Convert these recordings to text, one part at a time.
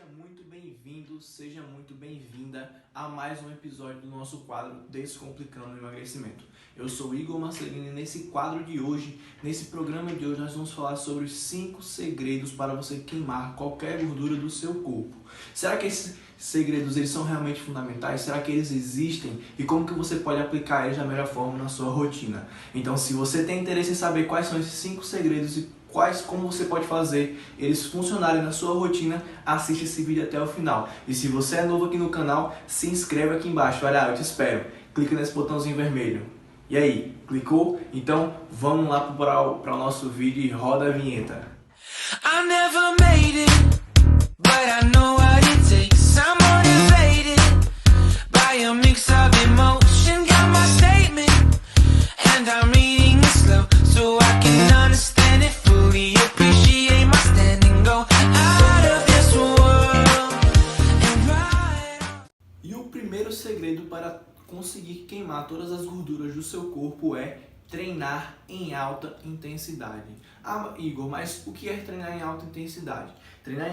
Seja muito bem-vindo, seja muito bem-vinda a mais um episódio do nosso quadro Descomplicando o Emagrecimento. Eu sou Igor Marcelino e nesse quadro de hoje, nesse programa de hoje, nós vamos falar sobre os 5 segredos para você queimar qualquer gordura do seu corpo. Será que esses segredos eles são realmente fundamentais? Será que eles existem? E como que você pode aplicar eles da melhor forma na sua rotina? Então, se você tem interesse em saber quais são esses 5 segredos e como você pode fazer eles funcionarem na sua rotina, assiste esse vídeo até o final. E se você é novo aqui no canal, se inscreve aqui embaixo. Olha, eu te espero. Clica nesse botãozinho vermelho. E aí, clicou? Então vamos lá para o nosso vídeo e roda a vinheta. I never made it, but I know what it takes. I'm motivated by a mix of emotion. Got my statement, and I'm reading it slow so I can understand it fully. Appreciate my standing, go out of this world and ride. E o primeiro segredo para conseguir queimar todas as gorduras do seu corpo é treinar em alta intensidade. Ah, Igor, mas o que é treinar em alta intensidade? Treinos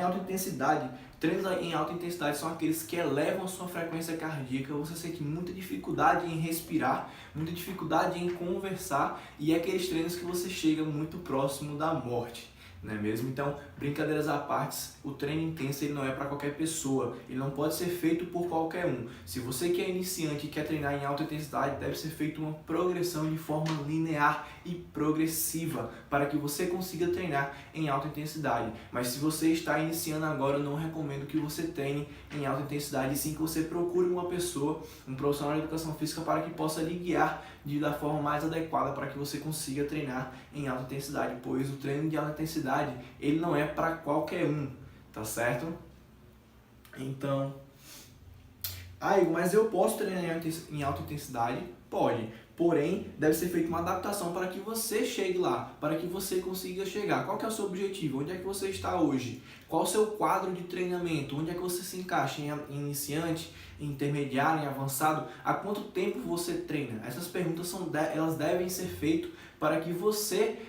em alta intensidade são aqueles que elevam a sua frequência cardíaca, você sente muita dificuldade em respirar, muita dificuldade em conversar e é aqueles treinos que você chega muito próximo da morte. Não é mesmo? Então, brincadeiras à parte, o treino intenso ele não é para qualquer pessoa, ele não pode ser feito por qualquer um. Se você que é iniciante e quer treinar em alta intensidade, deve ser feita uma progressão de forma linear e progressiva para que você consiga treinar em alta intensidade. Mas se você está iniciando agora, eu não recomendo que você treine em alta intensidade, e sim que você procure uma pessoa, um profissional de educação física para que possa lhe guiar da forma mais adequada para que você consiga treinar em alta intensidade, pois o treino de alta intensidade ele não é para qualquer um, tá certo? Então, mas eu posso treinar em alta intensidade? Pode, porém deve ser feita uma adaptação para que você chegue lá, para que você consiga chegar. Qual que é o seu objetivo? Onde é que você está hoje? Qual o seu quadro de treinamento? Onde é que você se encaixa? Em iniciante, em intermediário, em avançado? Há quanto tempo você treina? Essas perguntas elas devem ser feitas para que você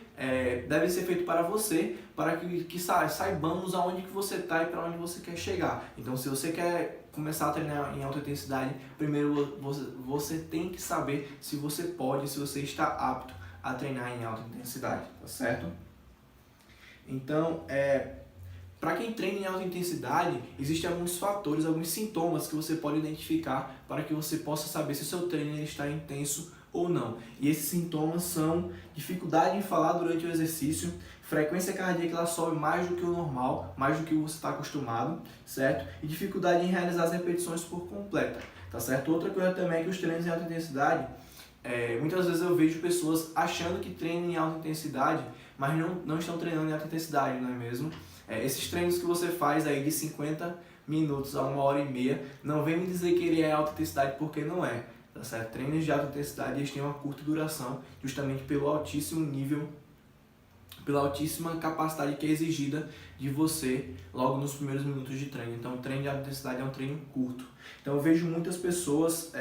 para que saibamos aonde que você está e para onde você quer chegar. Então, se você quer começar a treinar em alta intensidade, primeiro você tem que saber se você pode, se você está apto a treinar em alta intensidade, tá certo? Então, para quem treina em alta intensidade, existem alguns fatores, alguns sintomas que você pode identificar para que você possa saber se o seu treino está intenso ou não. E esses sintomas são dificuldade em falar durante o exercício, frequência cardíaca ela sobe mais do que o normal, mais do que você está acostumado, certo? E dificuldade em realizar as repetições por completa, tá certo? Outra coisa também é que os treinos em alta intensidade, muitas vezes eu vejo pessoas achando que treinam em alta intensidade, mas não estão treinando em alta intensidade, não é mesmo? Esses treinos que você faz aí de 50 minutos a 1h30, não vem me dizer que ele é alta intensidade porque não é. Tá certo? Treinos de alta intensidade eles têm uma curta duração, justamente pelo altíssimo nível, pela altíssima capacidade que é exigida de você logo nos primeiros minutos de treino. Então, o treino de alta intensidade é um treino curto. Então, eu vejo muitas pessoas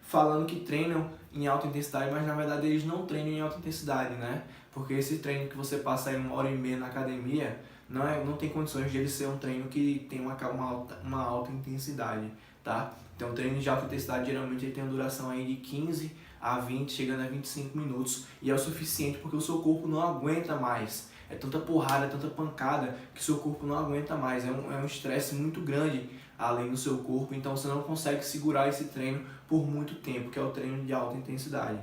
falando que treinam em alta intensidade, mas na verdade eles não treinam em alta intensidade, né? Porque esse treino que você passa aí 1h30 na academia não tem condições de ele ser um treino que tem uma alta intensidade, tá? Então, o treino de alta intensidade geralmente ele tem uma duração aí de 15 a 20, chegando a 25 minutos e é o suficiente porque o seu corpo não aguenta mais. É tanta porrada, é tanta pancada que o seu corpo não aguenta mais. É um estresse muito grande além do seu corpo, então você não consegue segurar esse treino por muito tempo, que é o treino de alta intensidade.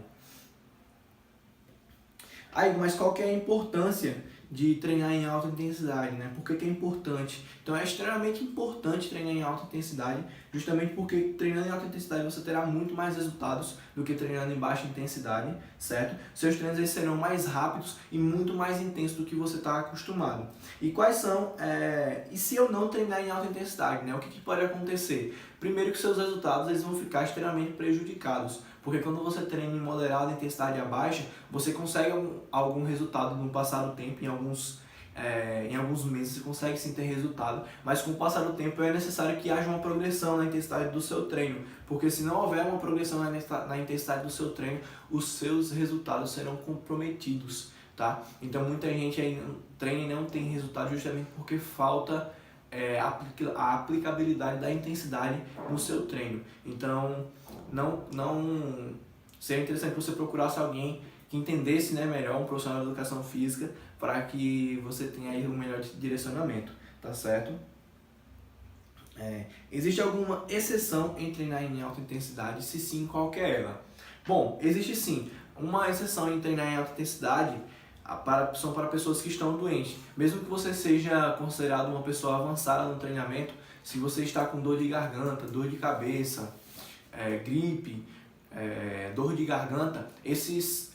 Mas qual que é a importância de treinar em alta intensidade, né? Por que é importante? Então é extremamente importante treinar em alta intensidade, justamente porque treinando em alta intensidade você terá muito mais resultados do que treinando em baixa intensidade, certo? Seus treinos aí serão mais rápidos e muito mais intensos do que você está acostumado. E quais são? E se eu não treinar em alta intensidade, né? O que pode acontecer? Primeiro que seus resultados eles vão ficar extremamente prejudicados, porque quando você treina em moderada intensidade abaixo, você consegue algum resultado no passar do tempo, em alguns meses você consegue sim ter resultado, mas com o passar do tempo é necessário que haja uma progressão na intensidade do seu treino, porque se não houver uma progressão na intensidade do seu treino, os seus resultados serão comprometidos, tá? Então muita gente aí treina e não tem resultado justamente porque falta a aplicabilidade da intensidade no seu treino. Então, não seria interessante que você procurasse alguém que entendesse, né, melhor, um profissional de educação física, para que você tenha aí um melhor direcionamento, tá certo? Existe alguma exceção em treinar em alta intensidade? Se sim, qual que é ela? Bom, existe sim. Uma exceção em treinar em alta intensidade são para pessoas que estão doentes. Mesmo que você seja considerado uma pessoa avançada no treinamento, se você está com dor de garganta, dor de cabeça, gripe, dor de garganta, esse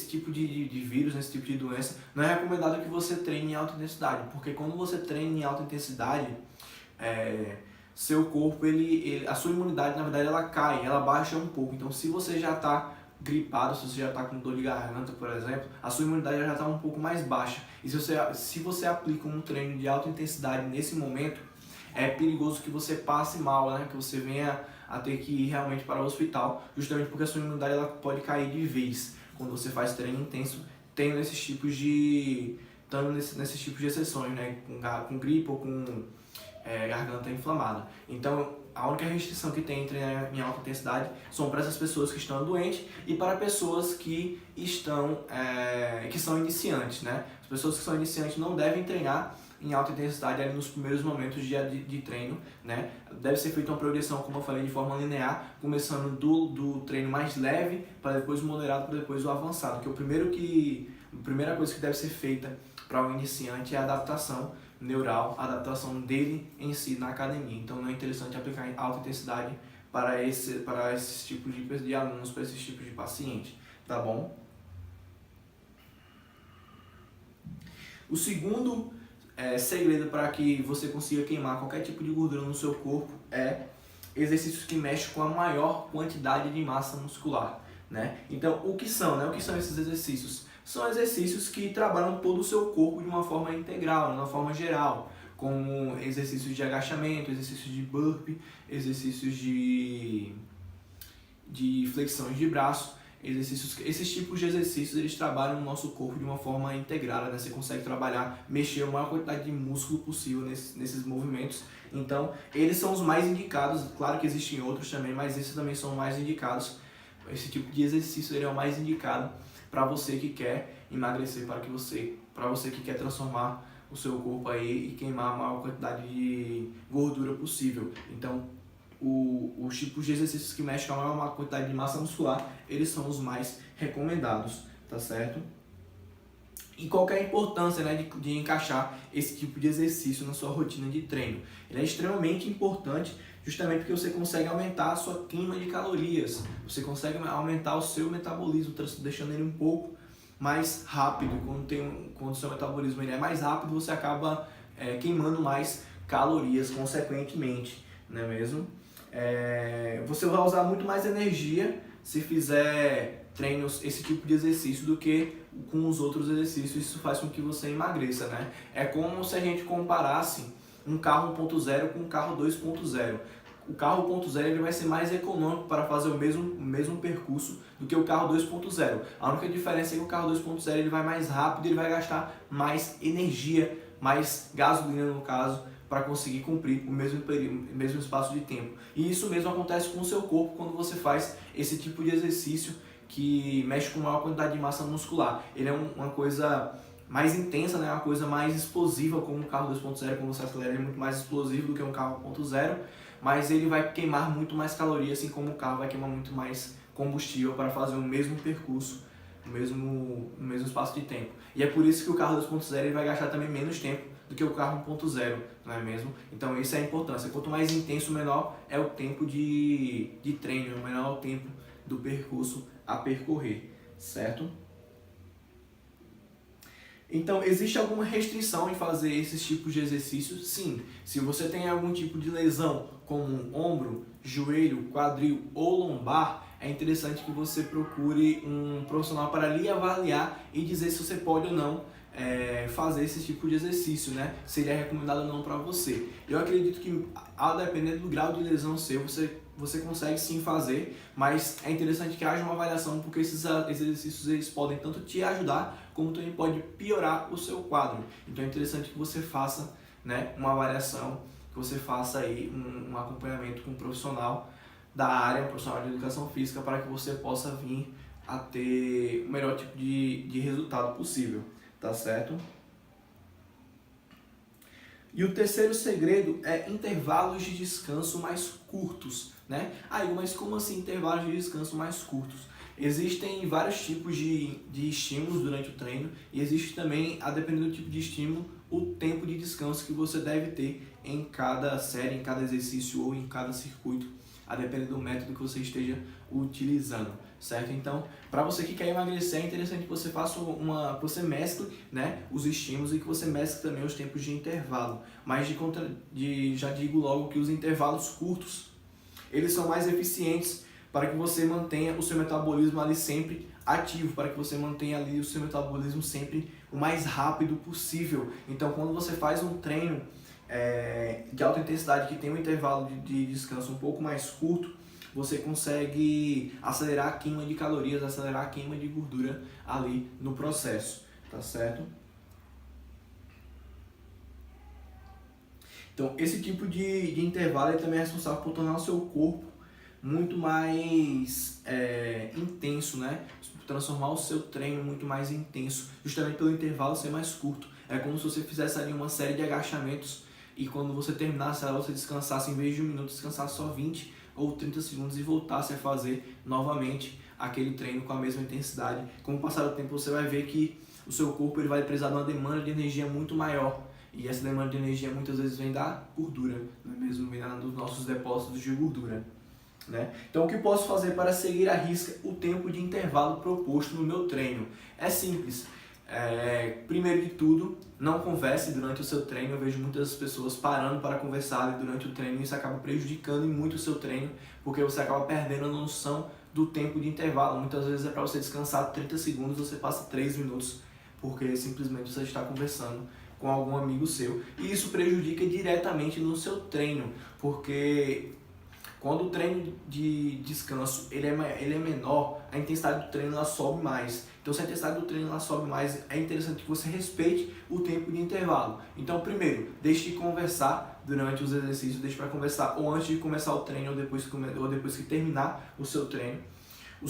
tipo de vírus, esse tipo de doença, não é recomendado que você treine em alta intensidade, porque quando você treina em alta intensidade, seu corpo, a sua imunidade, na verdade, ela cai, ela baixa um pouco. Então, se você já está gripado, se você já está com dor de garganta, por exemplo, a sua imunidade já está um pouco mais baixa. E se você aplica um treino de alta intensidade nesse momento, é perigoso que você passe mal, né? Que você venha a ter que ir realmente para o hospital, justamente porque a sua imunidade ela pode cair de vez quando você faz treino intenso, tendo esses tipos de exceções, né? Com gripe ou com garganta inflamada. Então, a única restrição que tem em treinar em alta intensidade são para essas pessoas que estão doentes e para pessoas que são iniciantes, né? As pessoas que são iniciantes não devem treinar em alta intensidade ali nos primeiros momentos de treino, né? Deve ser feita uma progressão, como eu falei, de forma linear, começando do treino mais leve, para depois o moderado, para depois o avançado. Que a primeira coisa que deve ser feita para um iniciante é a adaptação neural, a adaptação dele em si na academia. Então não é interessante aplicar em alta intensidade para esses tipos de alunos, para esses tipos de pacientes, tá bom? O segundo segredo para que você consiga queimar qualquer tipo de gordura no seu corpo é exercícios que mexem com a maior quantidade de massa muscular, né? Então, o que são esses exercícios? São exercícios que trabalham todo o seu corpo de uma forma integral, de uma forma geral, como exercícios de agachamento, exercícios de burpee, exercícios de flexões de braço, esses tipos de exercícios eles trabalham no nosso corpo de uma forma integrada, né? Você consegue trabalhar, mexer a maior quantidade de músculo possível nesses movimentos. Então, eles são os mais indicados, claro que existem outros também, mas esses também são os mais indicados. Esse tipo de exercício ele é o mais indicado para você que quer emagrecer, para você que quer transformar o seu corpo aí e queimar a maior quantidade de gordura possível. Então, os tipos de exercícios que mexem com a maior quantidade de massa muscular, eles são os mais recomendados, tá certo? E qual que é a importância, né, de encaixar esse tipo de exercício na sua rotina de treino? Ele é extremamente importante justamente porque você consegue aumentar a sua queima de calorias, você consegue aumentar o seu metabolismo, deixando ele um pouco mais rápido. Quando o seu metabolismo ele é mais rápido, você acaba queimando mais calorias consequentemente, não é mesmo? Você vai usar muito mais energia se fizer treinos, esse tipo de exercício, do que com os outros exercícios. Isso faz com que você emagreça, né? É como se a gente comparasse um carro 1.0 com um carro 2.0. O carro 1.0 ele vai ser mais econômico para fazer o mesmo percurso do que o carro 2.0. A única diferença é que o carro 2.0 ele vai mais rápido, ele vai gastar mais energia, mais gasolina no caso, para conseguir cumprir o mesmo espaço de tempo. E isso mesmo acontece com o seu corpo quando você faz esse tipo de exercício que mexe com maior quantidade de massa muscular. Ele é uma coisa mais intensa, né? Uma coisa mais explosiva, como o carro 2.0, quando você acelera, ele é muito mais explosivo do que um carro 1.0, mas ele vai queimar muito mais calorias, assim como o carro vai queimar muito mais combustível para fazer o mesmo percurso, no mesmo espaço de tempo. E é por isso que o carro 2.0 ele vai gastar também menos tempo do que o carro 1.0, não é mesmo? Então essa é a importância. Quanto mais intenso, menor é o tempo de treino, menor é o tempo do percurso a percorrer, certo? Então, existe alguma restrição em fazer esses tipos de exercícios? Sim. Se você tem algum tipo de lesão, como ombro, joelho, quadril ou lombar, é interessante que você procure um profissional para lhe avaliar e dizer se você pode ou não fazer esse tipo de exercício, né? Se ele é recomendado ou não para você. Eu acredito que, a depender do grau de lesão seu, você consegue sim fazer, mas é interessante que haja uma avaliação, porque esses exercícios eles podem tanto te ajudar, como também pode piorar o seu quadro. Então é interessante que você faça né, uma avaliação, que você faça aí um acompanhamento com um profissional da área, um profissional de educação física, para que você possa vir a ter o melhor tipo de resultado possível, tá certo? E o terceiro segredo é intervalos de descanso mais curtos, né? Mas como assim intervalos de descanso mais curtos? Existem vários tipos de estímulos durante o treino e existe também, a depender do tipo de estímulo, o tempo de descanso que você deve ter em cada série, em cada exercício ou em cada circuito, a depender do método que você esteja utilizando, certo? Então, para você que quer emagrecer, é interessante que você faça que você mescle, né, os estímulos e que você mescle também os tempos de intervalo. Mas já digo logo que os intervalos curtos, eles são mais eficientes para que você mantenha o seu metabolismo ali sempre ativo, para que você mantenha ali o seu metabolismo sempre o mais rápido possível. Então, quando você faz um treino de alta intensidade que tem um intervalo de descanso um pouco mais curto, você consegue acelerar a queima de calorias, acelerar a queima de gordura ali no processo, tá certo? Então, esse tipo de intervalo ele também é responsável por tornar o seu corpo muito mais intenso, né? Transformar o seu treino muito mais intenso, justamente pelo intervalo ser mais curto. É como se você fizesse ali uma série de agachamentos e quando você terminasse ela, você descansasse, em vez de 1 minuto, descansasse só 20 ou 30 segundos e voltasse a fazer novamente aquele treino com a mesma intensidade. Com o passar do tempo, você vai ver que o seu corpo ele vai precisar de uma demanda de energia muito maior. E essa demanda de energia muitas vezes vem da gordura, não é mesmo? Vem dos nossos depósitos de gordura, né? Então, o que posso fazer para seguir à risca o tempo de intervalo proposto no meu treino? É simples. Primeiro de tudo, não converse durante o seu treino. Eu vejo muitas pessoas parando para conversar durante o treino e isso acaba prejudicando muito o seu treino, porque você acaba perdendo a noção do tempo de intervalo. Muitas vezes é para você descansar 30 segundos, você passa 3 minutos, porque simplesmente você está conversando com algum amigo seu. E isso prejudica diretamente no seu treino, porque quando o treino de descanso ele é menor, a intensidade do treino ela sobe mais. Então, se a intensidade do treino ela sobe mais, é interessante que você respeite o tempo de intervalo. Então, primeiro, deixe de conversar durante os exercícios, deixe para conversar ou antes de começar o treino ou depois que terminar o seu treino. A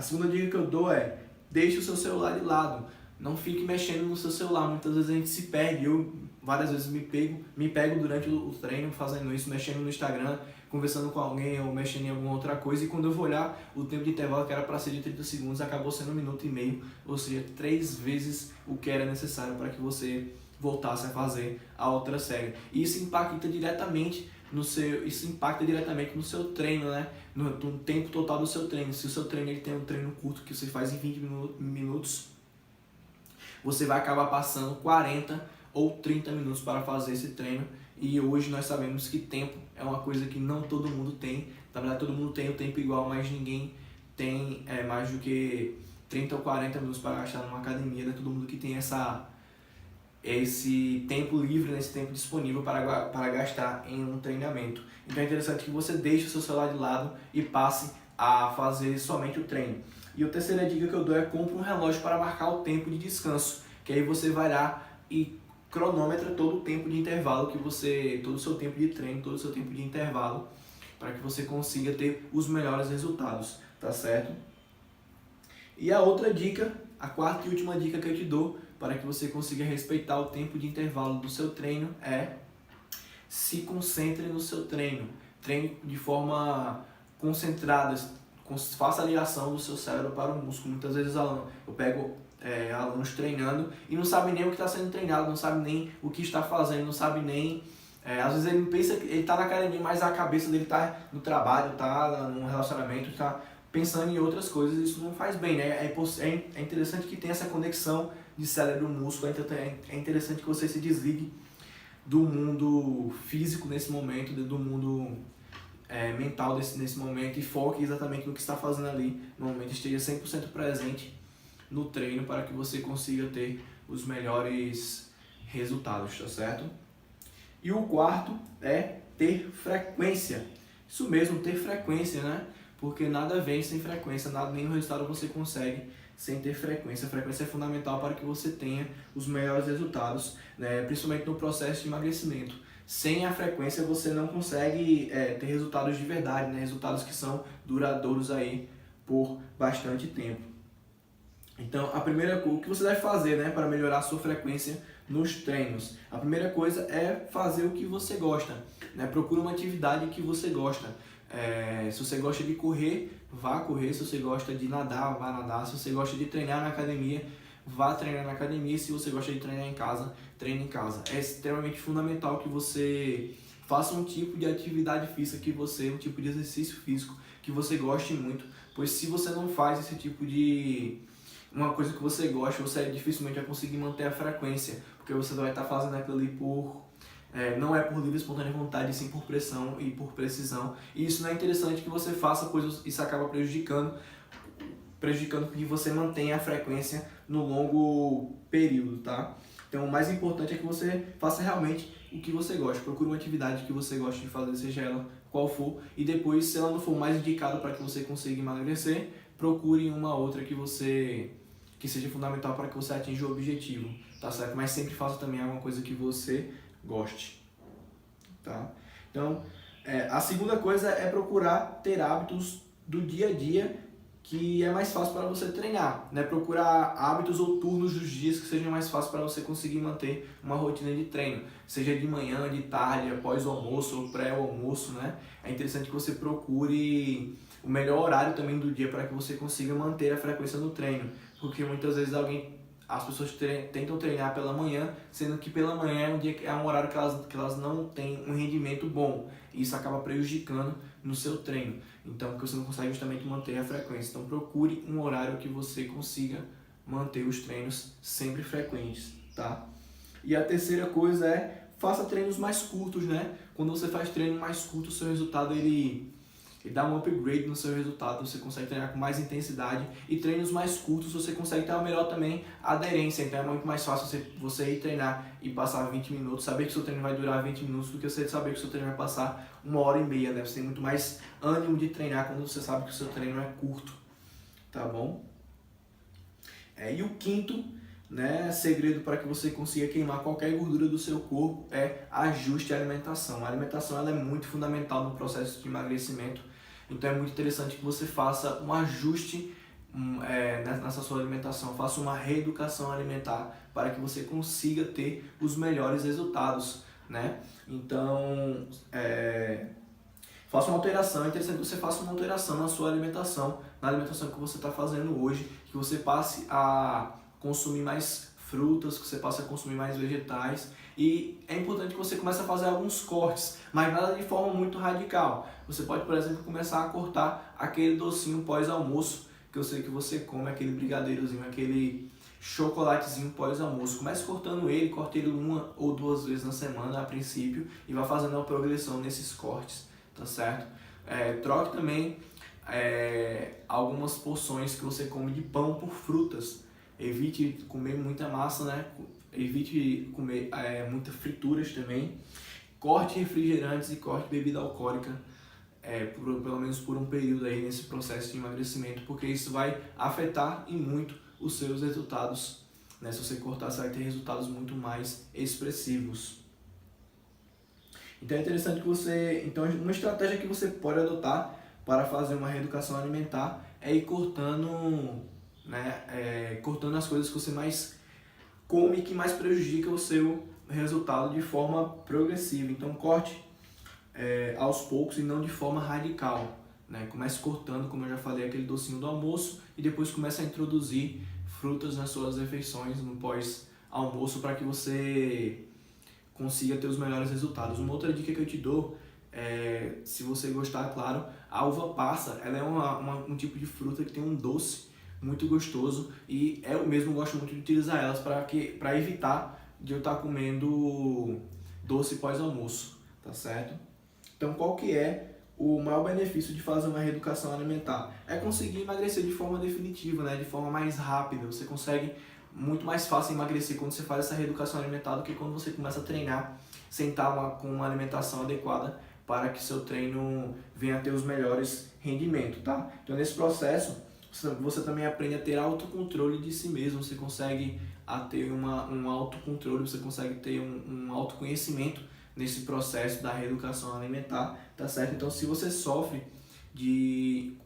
segunda dica que eu dou é: deixe o seu celular de lado. Não fique mexendo no seu celular. Muitas vezes a gente se perde. Eu várias vezes me pego durante o treino fazendo isso, mexendo no Instagram, conversando com alguém ou mexendo em alguma outra coisa. E quando eu vou olhar, o tempo de intervalo que era para ser de 30 segundos acabou sendo 1 minuto e meio. Ou seja, 3 vezes o que era necessário para que você voltasse a fazer a outra série. E isso impacta diretamente no seu treino, né? No tempo total do seu treino. Se o seu treino ele tem um treino curto que você faz em 20 minutos, você vai acabar passando 40 ou 30 minutos para fazer esse treino. E hoje nós sabemos que tempo é uma coisa que não todo mundo tem. Na verdade, todo mundo tem o tempo igual, mas ninguém tem mais do que 30 ou 40 minutos para gastar numa academia. Não é todo mundo que tem esse tempo livre, esse tempo disponível para gastar em um treinamento. Então é interessante que você deixe o seu celular de lado e passe a fazer somente o treino. E a terceira dica que eu dou é: compre um relógio para marcar o tempo de descanso, que aí você vai lá e cronômetra todo o tempo de intervalo todo o seu tempo de treino, todo o seu tempo de intervalo, para que você consiga ter os melhores resultados, tá certo? E a outra dica, a quarta e última dica que eu te dou para que você consiga respeitar o tempo de intervalo do seu treino é: se concentre no seu treino. Treine de forma concentrada, faça a ligação do seu cérebro para o músculo. Muitas vezes eu pego alunos treinando e não sabe nem o que está sendo treinado, não sabe nem o que está fazendo, não sabe nem... às vezes ele pensa que ele está na academia, mas a cabeça dele está no trabalho, está no relacionamento, está pensando em outras coisas. Isso não faz bem, né? É interessante que tenha essa conexão de cérebro-músculo. É interessante que você se desligue do mundo físico nesse momento, do mundo mental nesse momento, e foque exatamente no que está fazendo ali no momento. Esteja 100% presente no treino para que você consiga ter os melhores resultados, tá certo? E o quarto é ter frequência. Isso mesmo, ter frequência, né? Porque nada vem sem frequência, nenhum resultado você consegue sem ter frequência. A frequência é fundamental para que você tenha os melhores resultados, né? Principalmente no processo de emagrecimento. Sem a frequência você não consegue ter resultados de verdade, né? Resultados que são duradouros aí por bastante tempo. Então, o que você deve fazer, né, para melhorar a sua frequência nos treinos? A primeira coisa é fazer o que você gosta, né? Procura uma atividade que você gosta. Se você gosta de correr, vá correr. Se você gosta de nadar, vá nadar. Se você gosta de treinar na academia, vá treinar na academia. E se você gosta de treinar em casa, treine em casa. É extremamente fundamental que você faça um tipo de atividade física um tipo de exercício físico que você goste muito, pois se você não faz esse tipo de uma coisa que você gosta, você dificilmente vai conseguir manter a frequência, porque você vai estar fazendo aquilo ali não é por livre e espontânea vontade, sim por pressão e por precisão. E isso não é interessante que você faça, pois isso acaba prejudicando que você mantenha a frequência no longo período, tá? Então o mais importante é que você faça realmente o que você gosta. Procure uma atividade que você goste de fazer, seja ela qual for, e depois, se ela não for mais indicada para que você consiga emagrecer, procure uma outra que seja fundamental para que você atinja o objetivo, tá certo? Mas sempre faça também alguma coisa que você goste, tá? Então, a segunda coisa é procurar ter hábitos do dia a dia que é mais fácil para você treinar, né? Procurar hábitos ou turnos dos dias que sejam mais fáceis para você conseguir manter uma rotina de treino, seja de manhã, de tarde, após o almoço ou pré-almoço, né? É interessante que você procure o melhor horário também do dia para que você consiga manter a frequência no treino, porque muitas vezes as pessoas tentam treinar pela manhã, sendo que pela manhã é um horário que elas não têm um rendimento bom, e isso acaba prejudicando no seu treino, então porque você não consegue justamente manter a frequência. Então procure um horário que você consiga manter os treinos sempre frequentes, tá? E a terceira coisa é faça treinos mais curtos, né? Quando você faz treino mais curto, o seu resultado ele dá um upgrade no seu resultado, você consegue treinar com mais intensidade, e treinos mais curtos você consegue ter uma melhor também aderência. Então é muito mais fácil você ir treinar e passar 20 minutos, saber que seu treino vai durar 20 minutos, do que você saber que seu treino vai passar 1h30, né? Você tem muito mais ânimo de treinar quando você sabe que o seu treino é curto, tá bom? E o quinto, né, segredo para que você consiga queimar qualquer gordura do seu corpo é ajuste a alimentação. A alimentação ela é muito fundamental no processo de emagrecimento, então é muito interessante que você faça um ajuste nessa sua alimentação, faça uma reeducação alimentar para que você consiga ter os melhores resultados, né? Então, faça uma alteração. É interessante que você faça uma alteração na sua alimentação, na alimentação que você está fazendo hoje, que você passe a consumir mais frutas, que você passe a consumir mais vegetais, e é importante que você comece a fazer alguns cortes, mas nada de forma muito radical. Você pode, por exemplo, começar a cortar aquele docinho pós-almoço, que eu sei que você come, aquele brigadeirozinho, aquele chocolatezinho pós-almoço. Comece cortando ele, corte ele 1 ou 2 vezes na semana a princípio, e vá fazendo uma progressão nesses cortes, tá certo? Troque também algumas porções que você come de pão por frutas. Evite comer muita massa, né? Evite comer muitas frituras também. Corte refrigerantes e corte bebida alcoólica, pelo menos por um período aí nesse processo de emagrecimento, porque isso vai afetar e muito os seus resultados, né? Se você cortar, você vai ter resultados muito mais expressivos. Então é interessante que uma estratégia que você pode adotar para fazer uma reeducação alimentar é ir cortando, né, cortando as coisas que você mais come e que mais prejudica o seu resultado de forma progressiva. Então corte aos poucos e não de forma radical, né? Comece cortando, como eu já falei, aquele docinho do almoço, e depois comece a introduzir frutas nas suas refeições no pós-almoço para que você consiga ter os melhores resultados. Uma outra dica que eu te dou se você gostar, claro, a uva passa. Ela é um tipo de fruta que tem um doce muito gostoso, e eu mesmo gosto muito de utilizar elas para evitar de eu estar comendo doce pós-almoço, tá certo? Então qual que é o maior benefício de fazer uma reeducação alimentar? É conseguir emagrecer de forma definitiva, né? De forma mais rápida. Você consegue muito mais fácil emagrecer quando você faz essa reeducação alimentar do que quando você começa a treinar sem estar com uma alimentação adequada para que seu treino venha a ter os melhores rendimentos, tá? Então nesse processo você também aprende a ter autocontrole de si mesmo, você consegue a ter um autocontrole, você consegue ter um autoconhecimento nesse processo da reeducação alimentar, tá certo? Então, se você sofre de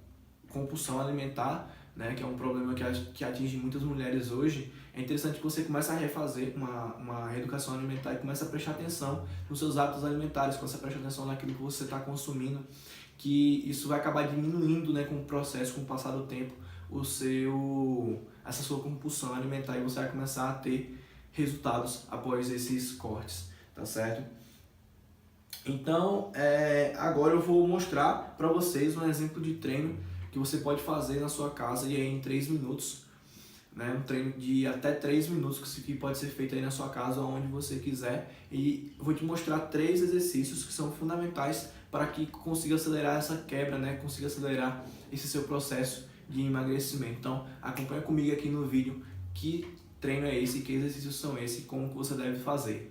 compulsão alimentar, né, que é um problema que atinge muitas mulheres hoje, é interessante que você comece a refazer uma reeducação alimentar e comece a prestar atenção nos seus hábitos alimentares, comece a prestar atenção naquilo que você está consumindo, que isso vai acabar diminuindo, né, com o processo, com o passar do tempo, essa sua compulsão alimentar, e você vai começar a ter resultados após esses cortes, tá certo? Então, agora eu vou mostrar para vocês um exemplo de treino que você pode fazer na sua casa e aí em 3 minutos, né? Um treino de até 3 minutos que pode ser feito aí na sua casa, onde você quiser, e eu vou te mostrar 3 exercícios que são fundamentais para que consiga acelerar essa quebra, né? Consiga acelerar esse seu processo de emagrecimento. Então, acompanha comigo aqui no vídeo que treino é esse, que exercícios são esses e como que você deve fazer.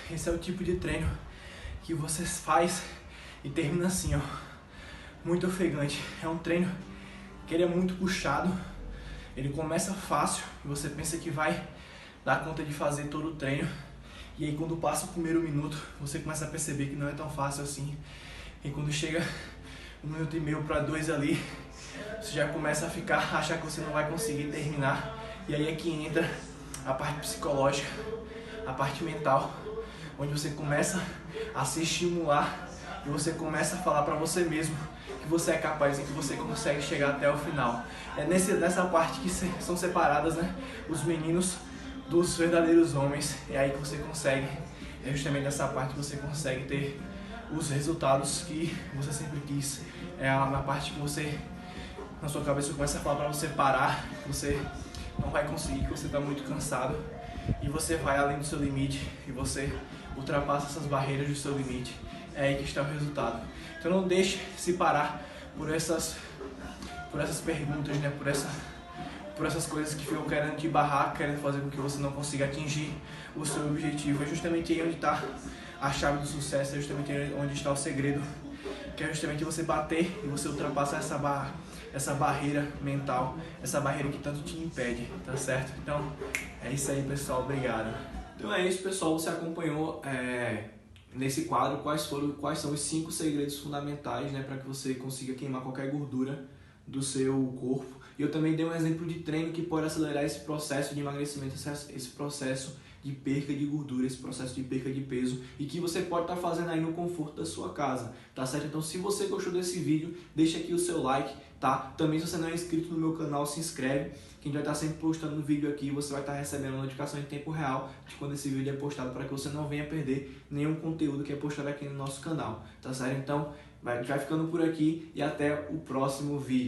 Esse é o tipo de treino que você faz e termina assim, ó, muito ofegante. É um treino que ele é muito puxado, ele começa fácil e você pensa que vai dar conta de fazer todo o treino, e aí quando passa o primeiro minuto você começa a perceber que não é tão fácil assim, e quando chega 1 minuto e meio para 2 ali, você já começa a achar que você não vai conseguir terminar, e aí é que entra a parte psicológica, a parte mental, onde você começa a se estimular e você começa a falar para você mesmo que você é capaz e que você consegue chegar até o final. É nessa parte que são separadas, né, os meninos dos verdadeiros homens. É aí que você consegue, é justamente nessa parte que você consegue ter os resultados que você sempre quis. É na parte que você, na sua cabeça, começa a falar para você parar, que você não vai conseguir, que você está muito cansado, e você vai além do seu limite e você ultrapassa essas barreiras do seu limite. É aí que está o resultado. Então não deixe se parar por essas perguntas, né? Por essas coisas que ficam querendo te barrar, querendo fazer com que você não consiga atingir o seu objetivo. É justamente aí onde está a chave do sucesso, é justamente aí onde está o segredo, que é justamente você bater e você ultrapassar essa barreira mental, essa barreira que tanto te impede, tá certo? Então, é isso aí, pessoal. Obrigado. Então é isso, pessoal. Você acompanhou nesse quadro quais são os 5 segredos fundamentais, né, para que você consiga queimar qualquer gordura do seu corpo. E eu também dei um exemplo de treino que pode acelerar esse processo de emagrecimento, esse processo de perca de gordura, esse processo de perca de peso, e que você pode estar fazendo aí no conforto da sua casa, tá certo? Então, se você gostou desse vídeo, deixa aqui o seu like, tá? Também, se você não é inscrito no meu canal, se inscreve, que a gente vai estar sempre postando um vídeo aqui, você vai estar recebendo a notificação em tempo real de quando esse vídeo é postado, para que você não venha perder nenhum conteúdo que é postado aqui no nosso canal, tá certo? Então, a gente vai ficando por aqui e até o próximo vídeo.